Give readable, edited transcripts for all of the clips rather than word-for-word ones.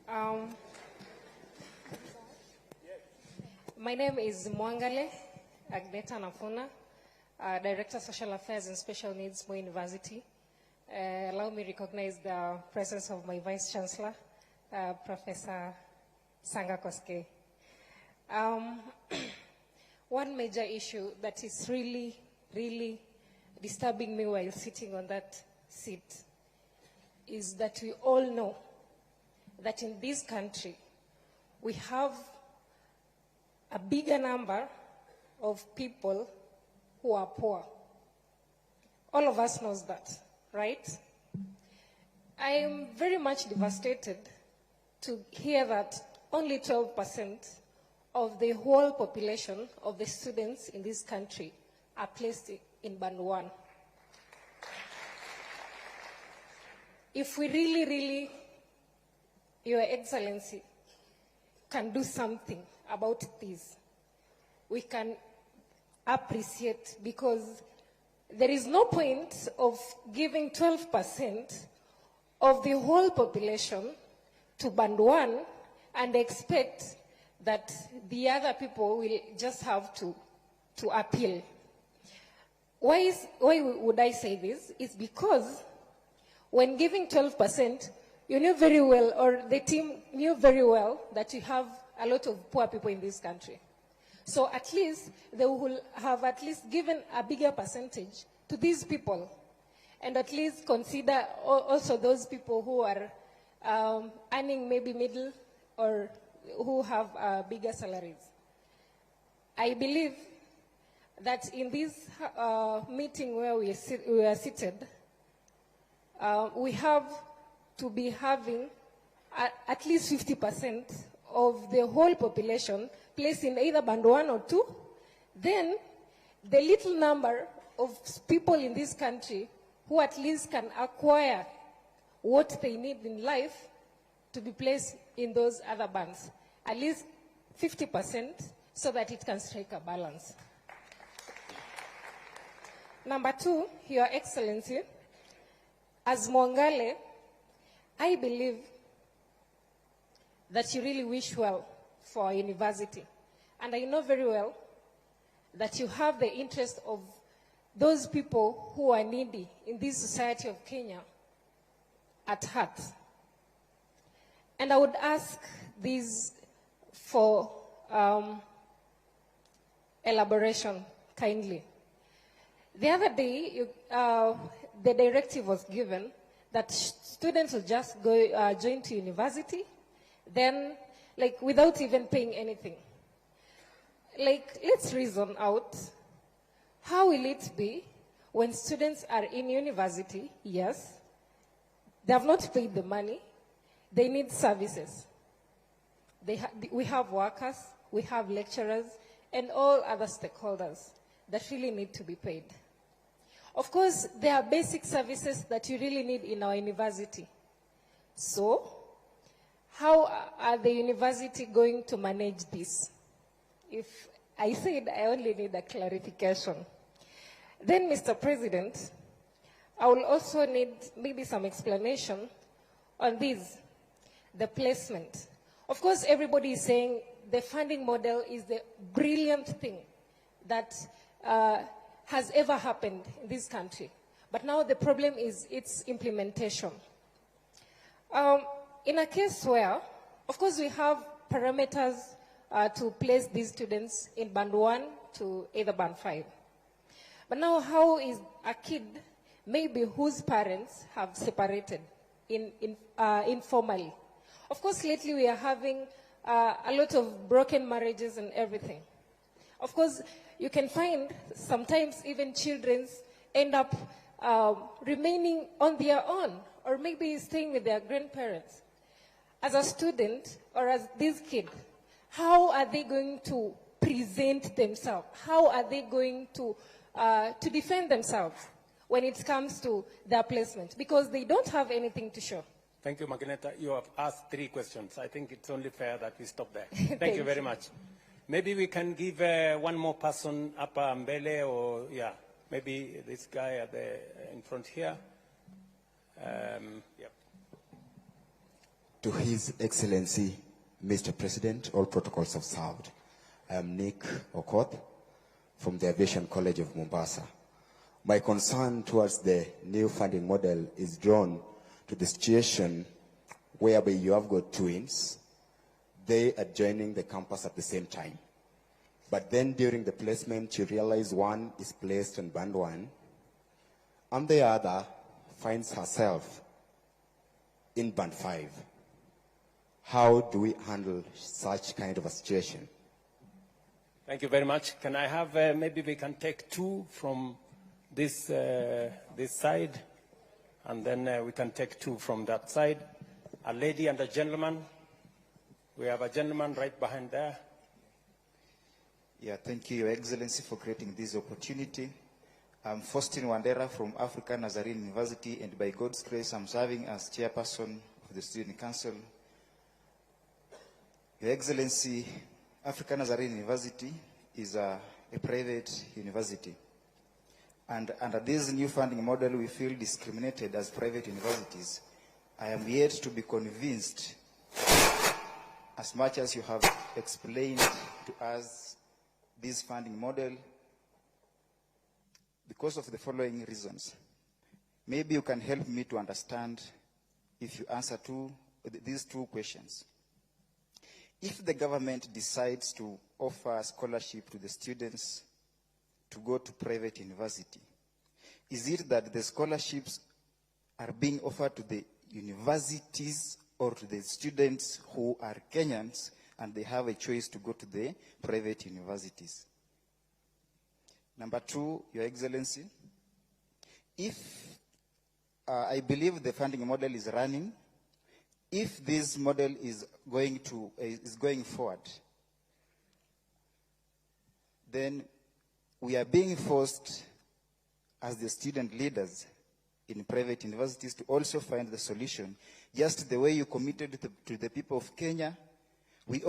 Um, my name is Mwangale Agneta Nafuna, Director of Social Affairs and Special Needs, Moi University. Allow me to recognize the presence of my Vice Chancellor, Professor Sanga Koske. One major issue that is really, really disturbing me while sitting on that seat is that we all know that in this country, we have a bigger number of people who are poor. All of us knows that, right? I am very much devastated to hear that only 12% of the whole population of the students in this country are placed in Band 1. If we really, Your Excellency, can do something about this, we can appreciate, because there is no point of giving 12% of the whole population to Band 1 and expect that the other people will just have to appeal. Why would I say this? It's because when giving 12%, you knew very well, or the team knew very well, that you have a lot of poor people in this country. So at least they will have at least given a bigger percentage to these people, and at least consider also those people who are earning maybe middle or who have bigger salaries. I believe that in this meeting where we are seated, we have to be having at least 50% of the whole population placed in either Band 1 or 2. Then the little number of people in this country who at least can acquire what they need in life to be placed in those other bands. At least 50%, so that it can strike a balance. Number 2, Your Excellency, as Mwangale, I believe that you really wish well for our university. And I know very well that you have the interest of those people who are needy in this society of Kenya at heart. And I would ask this for elaboration kindly. The other day, the directive was given that students will just go join to university, then, like, without even paying anything. Like, let's reason out, how will it be when students are in university? Yes, they have not paid the money, they need services. We have workers, we have lecturers, and all other stakeholders that really need to be paid. Of course, there are basic services that you really need in our university. So, how are the university going to manage this? If I said I only need a clarification. Then, Mr. President, I will also need maybe some explanation on this, the placement. Of course, everybody is saying the funding model is the brilliant thing that has ever happened in this country. But now the problem is its implementation. In a case where, of course, we have parameters to place these students in Band 1 to either Band 5. But now how is a kid, maybe whose parents have separated informally? Of course, lately we are having a lot of broken marriages and everything. Of course, you can find sometimes even children end up remaining on their own, or maybe staying with their grandparents. As a student, or as this kid, how are they going to present themselves? How are they going to defend themselves when it comes to their placement? Because they don't have anything to show. Thank you, Magineta. You have asked 3 questions. I think it's only fair that we stop there. Thank you very much. Maybe we can give one more person up Mbele, or yeah, maybe this guy at in front here. Yep. To His Excellency, Mr. President, all protocols observed. I am Nick Okoth from the Aviation College of Mombasa. My concern towards the new funding model is drawn to the situation whereby you have got twins. They are joining the campus at the same time. But then during the placement, you realize one is placed on band 1, and the other finds herself in band 5. How do we handle such kind of a situation? Thank you very much. Can I have, maybe we can take 2 from this side, and then we can take 2 from that side. A lady and a gentleman. We have a gentleman right behind there. Yeah, thank you, Your Excellency, for creating this opportunity. I'm Faustin Wandera from African Nazarene University, and by God's grace, I'm serving as chairperson of the Student Council. Your Excellency, African Nazarene University is a private university. And under this new funding model, we feel discriminated as private universities. I am yet to be convinced, as much as you have explained to us this funding model, because of the following reasons. Maybe you can help me to understand if you answer these 2 questions. If the government decides to offer scholarship to the students to go to private university, is it that the scholarships are being offered to the universities or to the students who are Kenyans and they have a choice to go to the private universities? Number 2, Your Excellency, if I believe the funding model is running, if this model is going forward, then we are being forced as the student leaders in private universities to also find the solution. Just the way you committed to the people of Kenya, I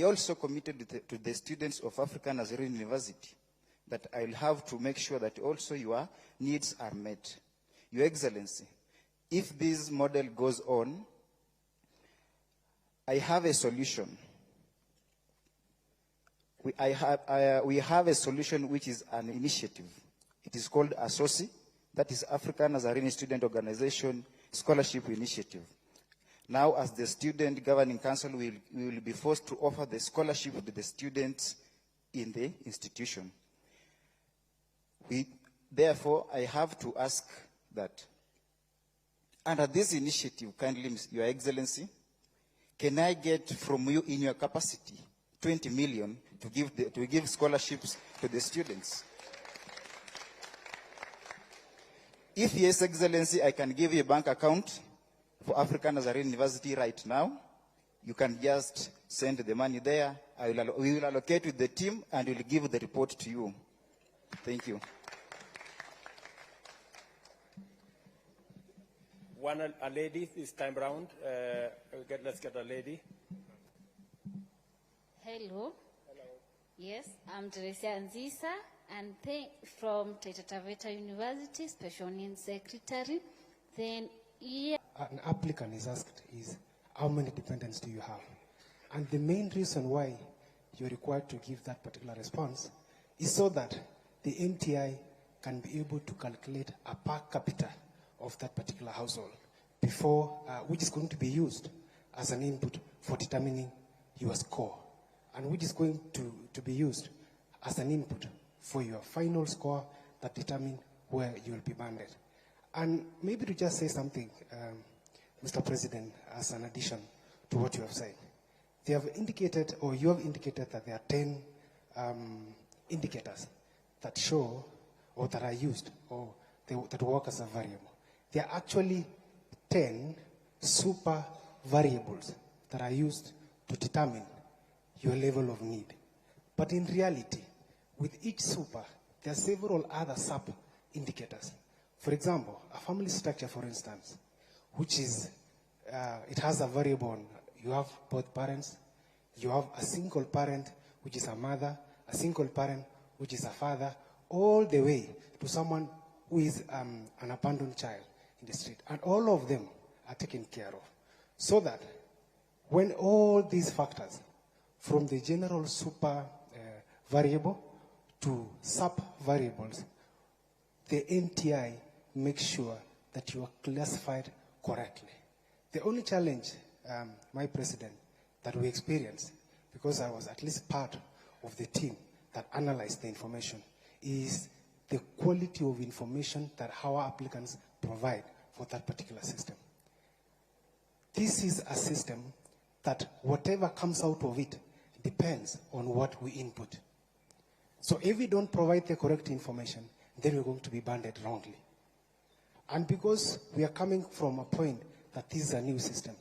also committed to the students of African Nazarene University that I'll have to make sure that also your needs are met. Your Excellency, if this model goes on, I have a solution. We have a solution which is an initiative. It is called ASOSI, that is African Nazarene Student Organization Scholarship Initiative. Now, as the Student Governing Council, we will be forced to offer the scholarship to the students in the institution. Therefore, I have to ask that under this initiative, kindly, Your Excellency, can I get from you in your capacity 20 million to give scholarships to the students? If yes, Excellency, I can give you a bank account for African Nazarene University right now. You can just send the money there. We will allocate with the team and we will give the report to you. Thank you. A lady this time round. Let's get a lady. Hello. Hello. Yes, I'm Teresa Nzisa, and from Taita Taveta University, Special Needs Secretary. Then, yeah. An applicant is asked is, how many dependents do you have? And the main reason why you're required to give that particular response is so that the MTI can be able to calculate a per capita of that particular household before, which is going to be used as an input for determining your score, and which is going to be used as an input for your final score that determine where you will be banded. And maybe to just say something, Mr. President, as an addition to what you have said. They have indicated, or you have indicated, that there are 10 indicators that show or that are used or that work as a variable. There are actually 10 super variables that are used to determine your level of need. But in reality, with each super, there are several other sub-indicators. For example, a family structure, for instance, which is, it has a variable on, you have both parents, you have a single parent, which is a mother, a single parent, which is a father, all the way to someone who is an abandoned child in the street. And all of them are taken care of. So that When all these factors, from the general super variable to sub-variables, the NTI makes sure that you are classified correctly. The only challenge, my president, that we experienced, because I was at least part of the team that analyzed the information, is the quality of information that our applicants provide for that particular system. This is a system that whatever comes out of it depends on what we input. So if we don't provide the correct information, then we're going to be banded wrongly. And because we are coming from a point that this is a new system,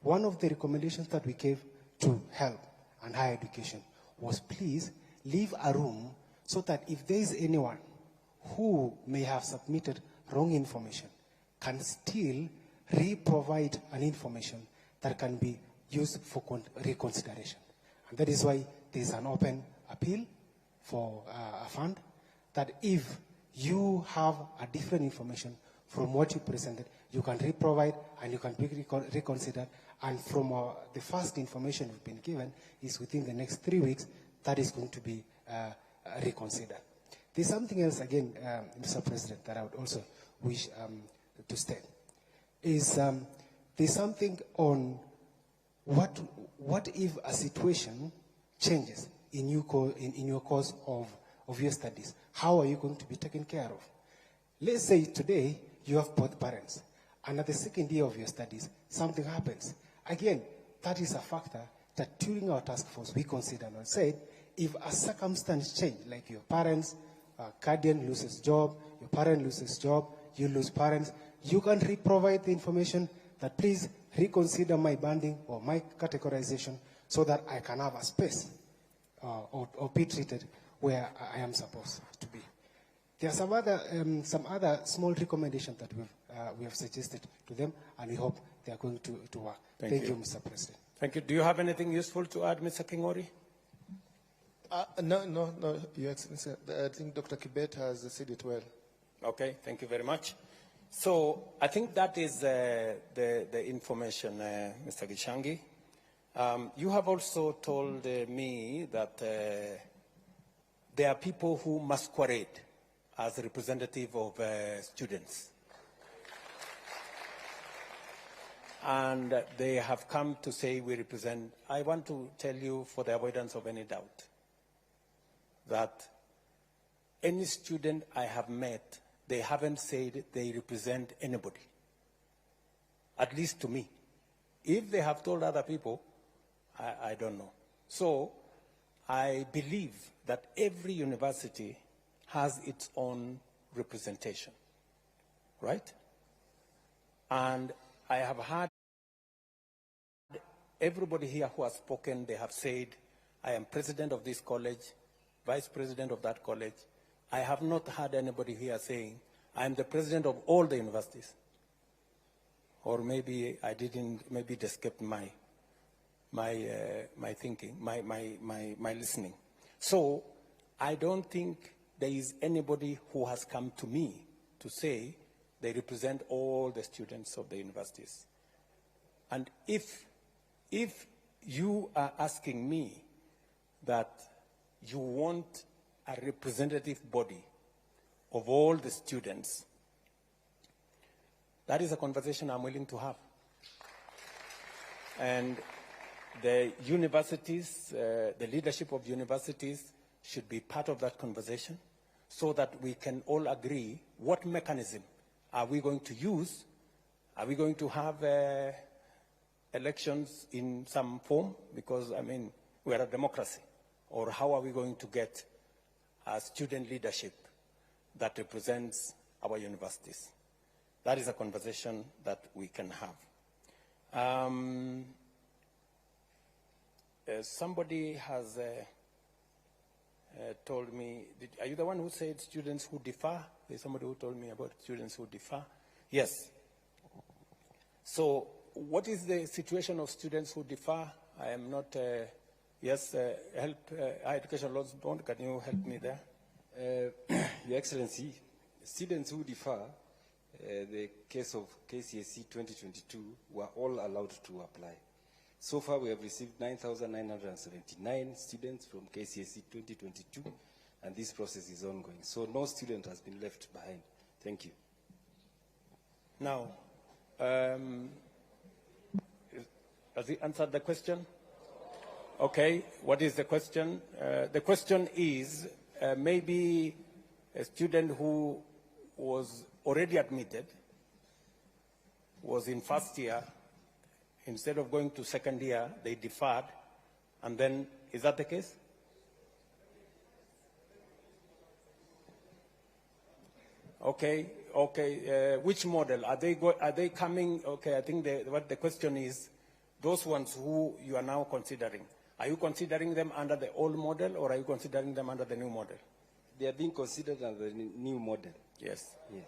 one of the recommendations that we gave to health and higher education was please leave a room so that if there is anyone who may have submitted wrong information, can still re-provide an information that can be used for reconsideration. And that is why there is an open appeal for a fund, that if you have a different information from what you presented, you can re-provide and you can be reconsidered. And from the first information you've been given is within the next 3 weeks, that is going to be reconsidered. There's something else, again, Mr. President, that I would also wish to state. There's something on what if a situation changes in your course of your studies? How are you going to be taken care of? Let's say today you have both parents, and at the second year of your studies, something happens. Again, that is a factor that during our task force we considered and said, if a circumstance change, like your parents, guardian loses job, your parent loses job, you lose parents, you can re-provide the information that please reconsider my banding or my categorization so that I can have a space or be treated where I am supposed to be. There are some other small recommendations that we have suggested to them, and we hope they are going to work. Thank you, Mr. President. Thank you. Do you have anything useful to add, Mr. Kingori? No, Your Excellency. I think Dr. Kibet has said it well. Okay, thank you very much. So I think that is the information, Mr. Gishangi. You have also told me that there are people who masquerade as a representative of students. And they have come to say we represent. I want to tell you, for the avoidance of any doubt, that any student I have met, they haven't said they represent anybody, at least to me. If they have told other people, I don't know. So I believe that every university has its own representation, right? And I have heard everybody here who has spoken, they have said, I am president of this college, vice president of that college. I have not heard anybody here saying, I am the president of all the universities. Or maybe I didn't, maybe it escaped my thinking, my listening. So I don't think there is anybody who has come to me to say they represent all the students of the universities. And if you are asking me that you want a representative body of all the students, that is a conversation I'm willing to have. And the universities, the leadership of universities should be part of that conversation so that we can all agree what mechanism are we going to use. Are we going to have elections in some form? Because, I mean, we are a democracy. Or how are we going to get a student leadership that represents our universities? That is a conversation that we can have. Somebody has told me, are you the one who said students who differ? There's somebody who told me about students who differ. Yes. So what is the situation of students who differ? I am not, yes, help, Higher Education Laws Bond, can you help me there? Your Excellency, students who differ, the case of KCSE 2022, were all allowed to apply. So far, we have received 9,979 students from KCSE 2022, and this process is ongoing. So no student has been left behind. Thank you. Now, has he answered the question? Okay, what is the question? The question is, maybe a student who was already admitted, was in first year, instead of going to second year, they deferred, and then, is that the case? Okay, okay. Which model? Are they coming? Okay, I think what the question is, those ones who you are now considering, are you considering them under the old model or are you considering them under the new model? They are being considered under the new model. Yes. Yeah.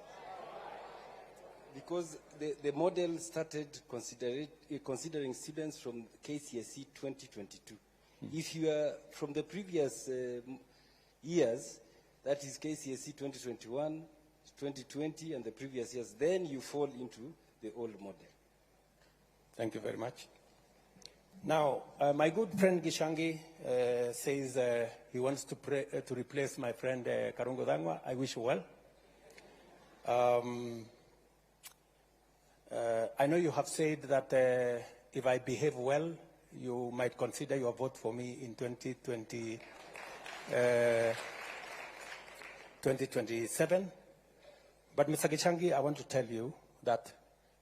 Because the model started considering students from KCSE 2022. If you are from the previous years, that is KCSE 2021, 2020, and the previous years, then you fall into the old model. Thank you very much. Now, my good friend Gishangi says he wants to replace my friend Karungo Dangwa. I wish you well. I know you have said that if I behave well, you might consider your vote for me in 2027. But Mr. Gishangi, I want to tell you that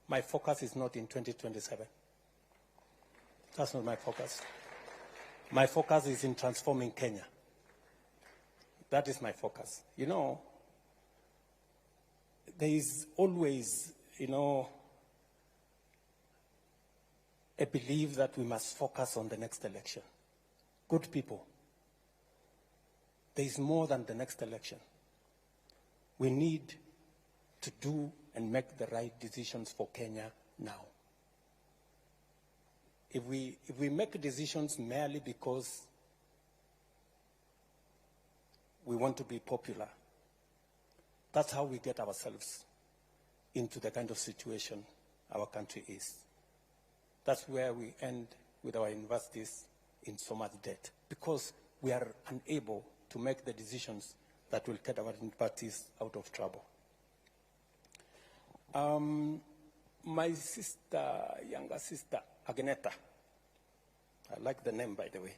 my focus is not in 2027. That's not my focus. My focus is in transforming Kenya. That is my focus. You know, there is always, you know, a belief that we must focus on the next election. Good people, there is more than the next election. We need to do and make the right decisions for Kenya now. If we make decisions merely because we want to be popular, that's how we get ourselves into the kind of situation our country is. That's where we end with our universities in so much debt, because we are unable to make the decisions that will get our universities out of trouble. My sister, younger sister, Agneta, I like the name, by the way.